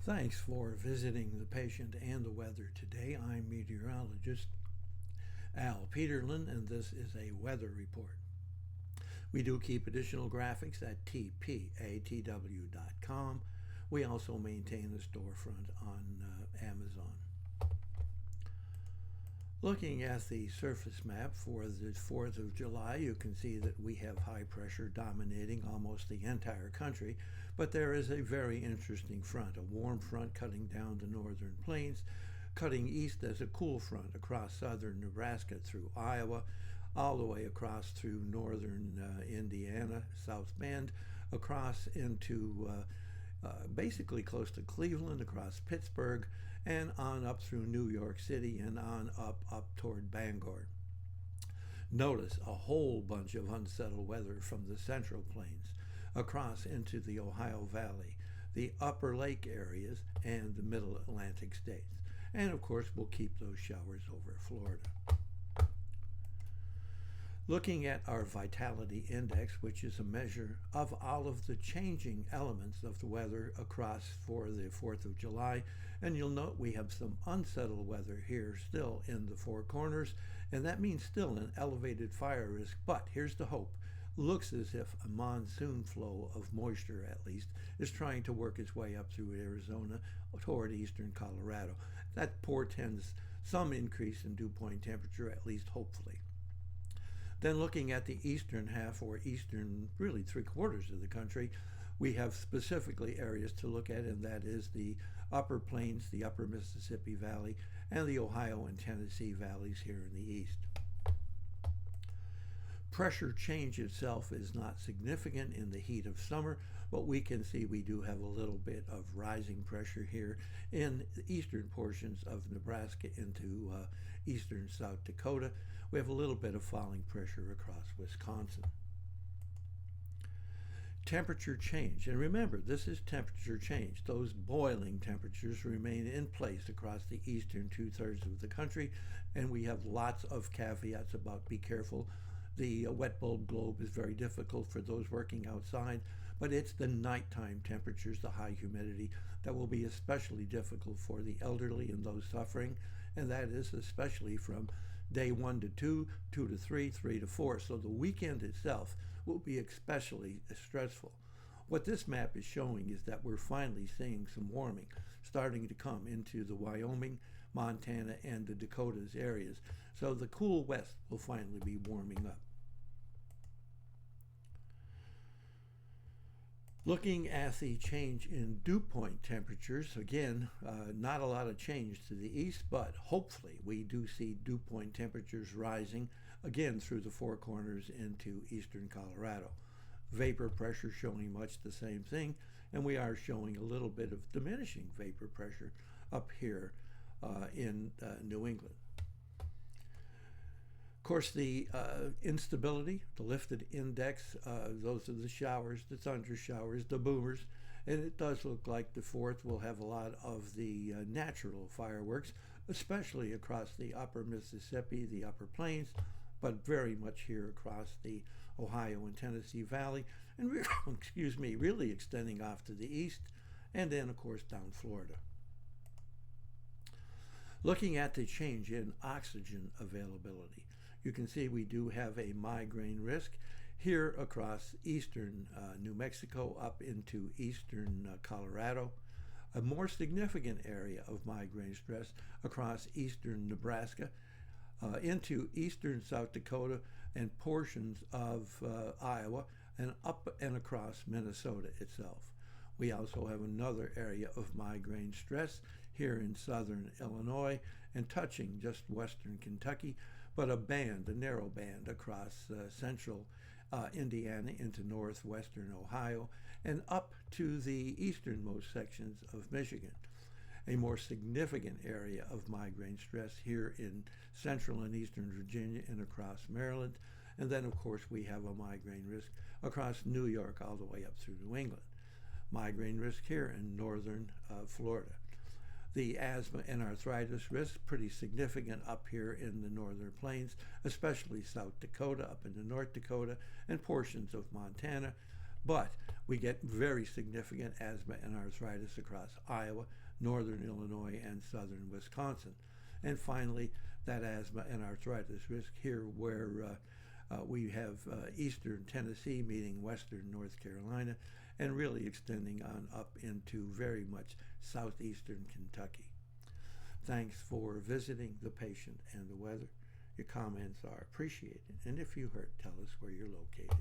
Thanks for visiting the patient and the weather today. I'm meteorologist Al Peterlin, and this is a weather report. We do keep additional graphics at tpatw.com. We also maintain a storefront on Amazon. Looking at the surface map for the 4th of July, you can see that we have high pressure dominating almost the entire country, but there is a very interesting front, a warm front cutting down the northern plains, cutting east as a cool front across southern Nebraska through Iowa, all the way across through northern Indiana, South Bend, across into basically close to Cleveland, across Pittsburgh, and on up through New York City and on up toward Bangor. Notice a whole bunch of unsettled weather from the central plains across into the Ohio Valley, the upper lake areas, and the middle Atlantic states. And of course, we'll keep those showers over Florida. Looking at our vitality index, which is a measure of all of the changing elements of the weather across for the 4th of July, and you'll note we have some unsettled weather here still in the Four Corners, and that means still an elevated fire risk, but here's the hope. Looks as if a monsoon flow of moisture, at least, is trying to work its way up through Arizona toward eastern Colorado. That portends some increase in dew point temperature, at least hopefully. Then looking at the eastern half, or eastern, really 3/4 of the country, we have specifically areas to look at, and that is the upper plains, the upper Mississippi Valley, and the Ohio and Tennessee valleys here in the east. Pressure change itself is not significant in the heat of summer, but we can see we do have a little bit of rising pressure here in the eastern portions of Nebraska into eastern South Dakota. We have a little bit of falling pressure across Wisconsin. Temperature change, and remember, this is temperature change. Those boiling temperatures remain in place across the eastern 2/3 of the country, and we have lots of caveats about be careful. The wet bulb globe is very difficult for those working outside, but it's the nighttime temperatures, the high humidity, that will be especially difficult for the elderly and those suffering, and that is especially from day 1 to 2, 2 to 3, 3 to 4. So the weekend itself will be especially stressful. What this map is showing is that we're finally seeing some warming starting to come into the Wyoming, Montana, and the Dakotas areas. So the cool west will finally be warming up. Looking at the change in dew point temperatures, again, not a lot of change to the east, but hopefully we do see dew point temperatures rising again through the Four Corners into eastern Colorado. Vapor pressure showing much the same thing, and we are showing a little bit of diminishing vapor pressure up here in New England. Of course, the instability, the lifted index, those are the showers, the thunder showers, the boomers, and it does look like the 4th will have a lot of the natural fireworks, especially across the upper Mississippi, the upper plains, but very much here across the Ohio and Tennessee Valley, and excuse me, really extending off to the east, and then of course down Florida. Looking at the change in oxygen availability, you can see we do have a migraine risk here across eastern New Mexico up into eastern Colorado. A more significant area of migraine stress across eastern Nebraska, into eastern South Dakota and portions of Iowa, and up and across Minnesota itself. We also have another area of migraine stress here in southern Illinois and touching just western Kentucky, but a narrow band across central Indiana into northwestern Ohio and up to the easternmost sections of Michigan. A more significant area of migraine stress here in central and eastern Virginia and across Maryland. And then, of course, we have a migraine risk across New York all the way up through New England. Migraine risk here in northern Florida. The asthma and arthritis risk, pretty significant up here in the northern plains, especially South Dakota, up into North Dakota, and portions of Montana. But we get very significant asthma and arthritis across Iowa, northern Illinois, and southern Wisconsin. And finally, that asthma and arthritis risk here where we have eastern Tennessee meeting western North Carolina and really extending on up into very much southeastern Kentucky. Thanks for visiting The Patient and the Weather. Your comments are appreciated, and if you hurt, tell us where you're located.